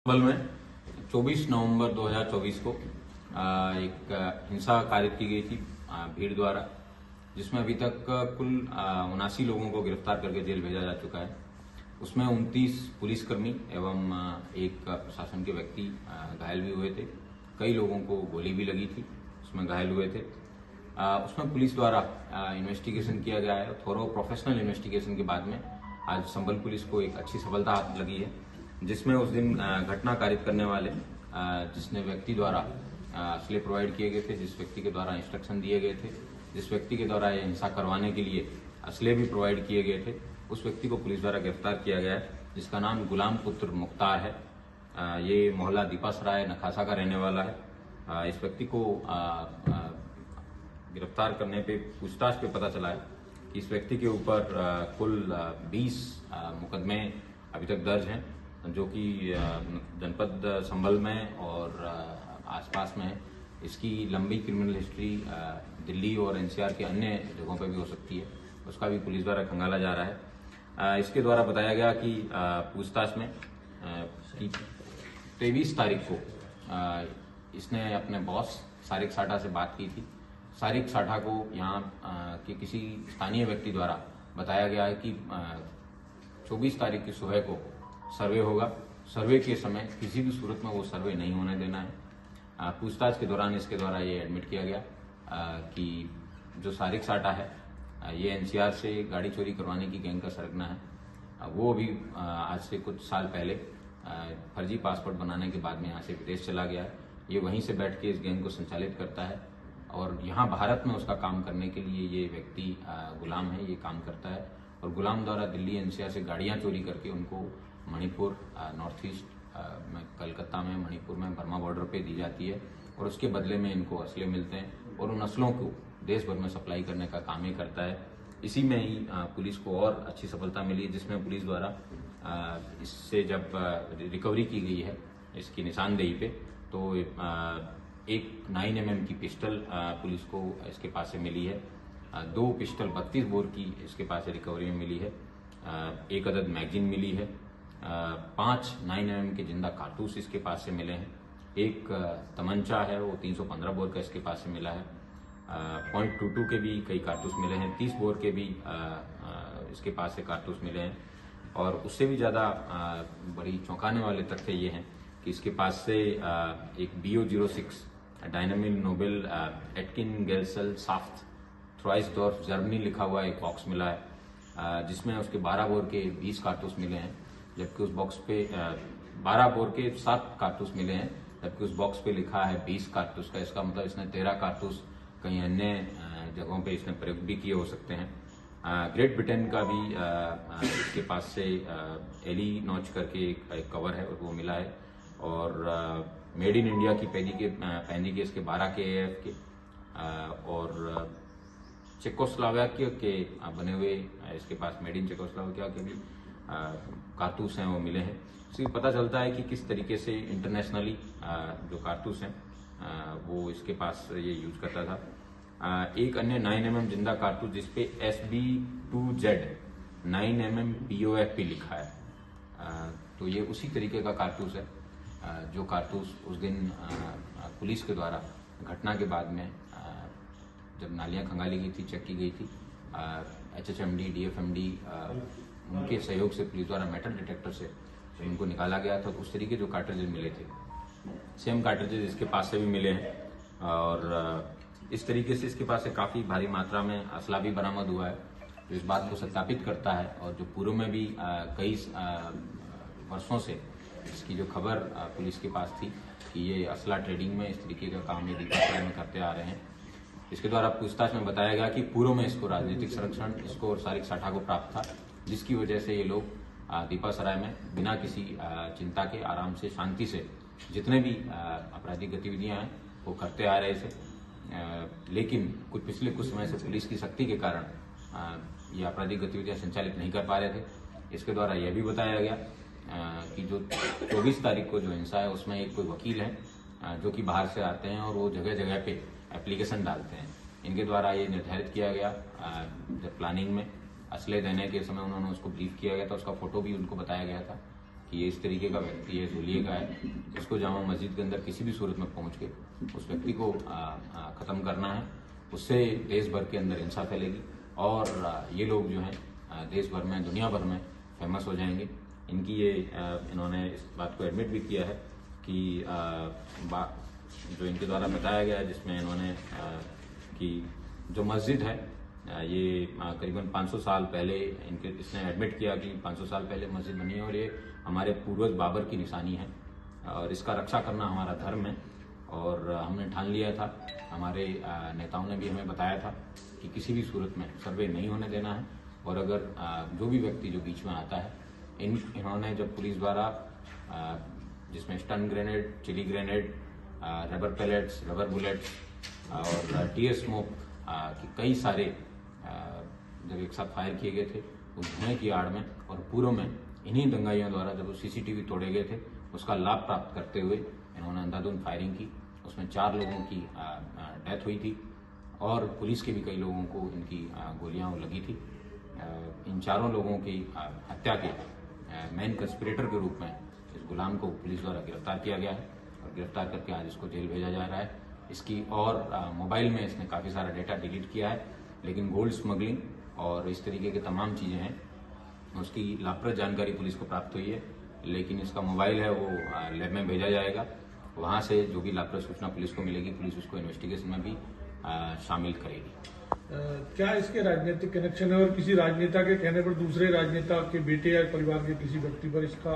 संभल में 24 नवंबर 2024 को एक हिंसा कारित की गई थी भीड़ द्वारा, जिसमें अभी तक कुल 79 लोगों को गिरफ्तार करके जेल भेजा जा चुका है। उसमें 29 पुलिसकर्मी एवं एक प्रशासन के व्यक्ति घायल भी हुए थे। कई लोगों को गोली भी लगी थी, उसमें घायल हुए थे। उसमें पुलिस द्वारा इन्वेस्टिगेशन किया गया है। थोरो प्रोफेशनल इन्वेस्टिगेशन के बाद में आज संभल पुलिस को एक अच्छी सफलता हाथ लगी है, जिसमें उस दिन घटना कारित करने वाले जिसने व्यक्ति द्वारा असले प्रोवाइड किए गए थे, जिस व्यक्ति के द्वारा इंस्ट्रक्शन दिए गए थे, जिस व्यक्ति के द्वारा ये हिंसा करवाने के लिए असले भी प्रोवाइड किए गए थे, उस व्यक्ति को पुलिस द्वारा गिरफ्तार किया गया है, जिसका नाम गुलाम पुत्र मुख्तार है। ये मोहल्ला दीपासराय नखासा का रहने वाला है। इस व्यक्ति को गिरफ्तार करने पे पूछताछ पे पता चला है कि इस व्यक्ति के ऊपर कुल 20 मुकदमे अभी तक दर्ज हैं, जो कि जनपद संभल में और आसपास में है। इसकी लंबी क्रिमिनल हिस्ट्री दिल्ली और एनसीआर के अन्य जगहों पर भी हो सकती है, उसका भी पुलिस द्वारा खंगाला जा रहा है। इसके द्वारा बताया गया कि पूछताछ में कि 23 तारीख को इसने अपने बॉस सारिक साठा से बात की थी। सारिक साठा को यहाँ के किसी स्थानीय व्यक्ति द्वारा बताया गया है कि 24 तारीख की सुबह को सर्वे होगा। सर्वे के समय किसी भी सूरत में वो सर्वे नहीं होने देना है। पूछताछ के दौरान इसके द्वारा ये एडमिट किया गया कि जो सारिक साठा है ये एनसीआर से गाड़ी चोरी करवाने की गैंग का सरगना है। वो भी आज से कुछ साल पहले फर्जी पासपोर्ट बनाने के बाद में यहाँ से विदेश चला गया है। ये वहीं से बैठ के इस गैंग को संचालित करता है और यहाँ भारत में उसका काम करने के लिए ये व्यक्ति गुलाम है, ये काम करता है। और गुलाम द्वारा दिल्ली एनसीआर से गाड़ियाँ चोरी करके उनको मणिपुर, नॉर्थ ईस्ट में, कलकत्ता में, मणिपुर में, बर्मा बॉर्डर पे दी जाती है और उसके बदले में इनको असले मिलते हैं और उन असलों को देश भर में सप्लाई करने का काम ये करता है। इसी में ही पुलिस को और अच्छी सफलता मिली, जिसमें पुलिस द्वारा इससे जब रिकवरी की गई है इसकी निशानदेही पे, तो एक 9mm की पिस्टल पुलिस को इसके पास से मिली है। 2 पिस्टल 32 बोर की इसके पास से रिकवरी में मिली है। 1 अदद मैगजीन मिली है। 5 9mm के जिंदा कारतूस इसके पास से मिले हैं। एक तमंचा है, वो 315 बोर का इसके पास से मिला है। .22 के भी कई कारतूस मिले हैं। 30 बोर के भी इसके पास से कारतूस मिले हैं। और उससे भी ज़्यादा बड़ी चौंकाने वाले तथ्य ये हैं कि इसके पास से एक BO-06 Dynamit Nobel Aktiengesellschaft Troisdorf Germany लिखा हुआ एक बॉक्स मिला है, जिसमें उसके 12 बोर के 20 कारतूस मिले हैं, जबकि उस बॉक्स पे 12 बोर के 7 कारतूस मिले हैं, जबकि उस बॉक्स पे लिखा है 20 कारतूस का। इसका मतलब इसने 13 कारतूस कहीं अन्य जगहों पे इसने प्रयोग भी किए हो सकते हैं। ग्रेट ब्रिटेन का भी इसके पास से एली नॉच करके एक कवर है और वो मिला है। और मेड इन इंडिया की पैनी के इसके 12 के AF के और चेकोस्लोवाकिया के बने हुए इसके पास मेड इन चेकोस्लोवाकिया के भी कारतूस हैं, वो मिले हैं। इससे पता चलता है कि किस तरीके से इंटरनेशनली जो कारतूस हैं वो इसके पास ये यूज करता था। एक अन्य 9mm जिंदा कारतूस जिसपे SB2Z 9mm POF लिखा है, तो ये उसी तरीके का कारतूस है जो कारतूस उस दिन पुलिस के द्वारा घटना के बाद में जब नालियां खंगाली गई थी, चेक की गई थी, HHMD, DFMD उनके सहयोग से पुलिस द्वारा मेटल डिटेक्टर से उनको निकाला गया था। उस तरीके जो कार्ट्रिजेज मिले थे, सेम कार्ट्रिजेज इसके पास से भी मिले हैं। और इस तरीके से इसके पास से काफ़ी भारी मात्रा में असला भी बरामद हुआ है, जो इस बात को सत्यापित करता है। और जो पूर्व में भी कई वर्षों से इसकी जो खबर पुलिस के पास थी कि ये असला ट्रेडिंग में इस तरीके का काम ये दीपासराय में करते आ रहे हैं, इसके द्वारा पूछताछ में बताया गया कि पूर्व में इसको राजनीतिक संरक्षण इसको और सारिक साठा को प्राप्त था, जिसकी वजह से ये लोग दीपासराय में बिना किसी चिंता के आराम से शांति से जितने भी आपराधिक गतिविधियां हैं वो करते आ रहे थे। लेकिन पिछले कुछ समय से पुलिस की सख्ती के कारण ये आपराधिक गतिविधियां संचालित नहीं कर पा रहे थे। इसके द्वारा यह भी बताया गया कि जो 24 तारीख को जो हिंसा है उसमें एक कोई वकील है जो कि बाहर से आते हैं और वो जगह जगह पे एप्लीकेशन डालते हैं। इनके द्वारा ये निर्धारित किया गया जब प्लानिंग में असले देने के समय उन्होंने उसको ब्रीफ किया गया था, उसका फोटो भी उनको बताया गया था कि ये इस तरीके का व्यक्ति है, जुलिये का है, इसको जामा मस्जिद के अंदर किसी भी सूरत में पहुंच के उस व्यक्ति को ख़त्म करना है। उससे देश भर के अंदर हिंसा फैलेगी और ये लोग जो हैं देश भर में, दुनिया भर में फेमस हो जाएंगे। इनकी ये इन्होंने इस बात को एडमिट भी किया है कि जो इनके द्वारा बताया गया है, जिसमें इन्होंने कि जो मस्जिद है ये करीबन 500 साल पहले इसने एडमिट किया कि 500 साल पहले मस्जिद बनी है और ये हमारे पूर्वज बाबर की निशानी है और इसका रक्षा करना हमारा धर्म है। और हमने ठान लिया था, हमारे नेताओं ने भी हमें बताया था कि किसी भी सूरत में सर्वे नहीं होने देना है। और अगर जो भी व्यक्ति जो बीच में आता है, इन्होंने जब पुलिस द्वारा जिसमें stun grenade, chilli grenade, rubber pellets, rubber bullets और टीयर स्मोक की कई सारे जब एक साथ फायर किए गए थे, उस धुएं की आड़ में और पूर्व में इन्हीं दंगाइयों द्वारा जब वो सीसीटीवी तोड़े गए थे, उसका लाभ प्राप्त करते हुए इन्होंने अंधाधुंध फायरिंग की। उसमें 4 लोगों की डेथ हुई थी और पुलिस के भी कई लोगों को इनकी गोलियां लगी थी। इन चारों लोगों की हत्या के मेन कंस्पिरेटर के रूप में इस गुलाम को पुलिस द्वारा गिरफ्तार किया गया है और गिरफ्तार करके आज इसको जेल भेजा जा रहा है। इसकी और मोबाइल में इसने काफ़ी सारा डेटा डिलीट किया है, लेकिन गोल्ड स्मगलिंग और इस तरीके की तमाम चीज़ें हैं, उसकी लाभप्रद जानकारी पुलिस को प्राप्त हुई है। लेकिन इसका मोबाइल है वो लैब में भेजा जाएगा, वहाँ से जो भी लाभप्रद सूचना पुलिस को मिलेगी, पुलिस उसको इन्वेस्टिगेशन में भी शामिल करेगी। क्या इसके राजनीतिक कनेक्शन है और किसी राजनेता के कहने पर दूसरे राजनेता के बेटे या परिवार के किसी व्यक्ति पर इसका